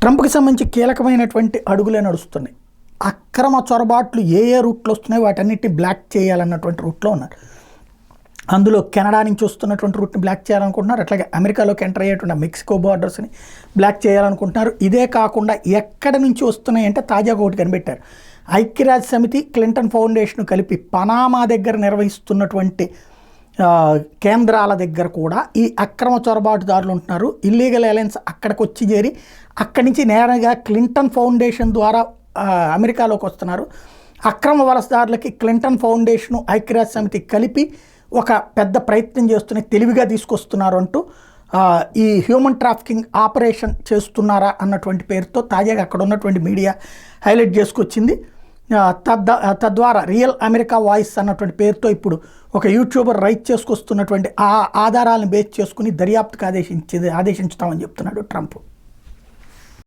ట్రంప్కి సంబంధించి కీలకమైనటువంటి అడుగులే నడుస్తున్నాయి. అక్రమ చొరబాట్లు ఏ రూట్లో వస్తున్నాయో వాటన్నిటిని బ్లాక్ చేయాలన్నటువంటి రూట్లో ఉన్నారు. అందులో కెనడా నుంచి వస్తున్నటువంటి రూట్ని బ్లాక్ చేయాలనుకుంటున్నారు. అట్లాగే అమెరికాలోకి ఎంటర్ అయ్యేటువంటి మెక్సికో బార్డర్స్ని బ్లాక్ చేయాలనుకుంటున్నారు. ఇదే కాకుండా ఎక్కడి నుంచి వస్తున్నాయి అంటే తాజాగా ఒకటి కనిపెట్టారు. ఐక్యరాజ్య సమితి, క్లింటన్ ఫౌండేషన్ కలిపి పనామా దగ్గర నిర్వహిస్తున్నటువంటి కేంద్రాల దగ్గర కూడా ఈ అక్రమ చొరబాటుదారులు ఉంటున్నారు. ఇల్లీగల్ అలయన్స్ అక్కడికి వచ్చి చేరి అక్కడి నుంచి నేరుగా క్లింటన్ ఫౌండేషన్ ద్వారా అమెరికాలోకి వస్తున్నారు. అక్రమ వలసదారులకి క్లింటన్ ఫౌండేషను, ఐక్యరాజ్య సమితి కలిపి ఒక పెద్ద ప్రయత్నం చేస్తూనే తెలివిగా తీసుకొస్తున్నారు అంటూ ఈ హ్యూమన్ ట్రాఫికింగ్ ఆపరేషన్ చేస్తున్నారా అన్నటువంటి పేరుతో తాజాగా అక్కడ ఉన్నటువంటి మీడియా హైలైట్ చేసుకొచ్చింది. తద్వారా రియల్ అమెరికా వాయిస్ అన్నటువంటి పేరుతో ఇప్పుడు ఒక యూట్యూబర్ రైట్ చేసుకొస్తున్నటువంటి ఆ ఆధారాలను బేస్ చేసుకుని దర్యాప్తుకు ఆదేశించుతామని చెప్తున్నాడు ట్రంప్.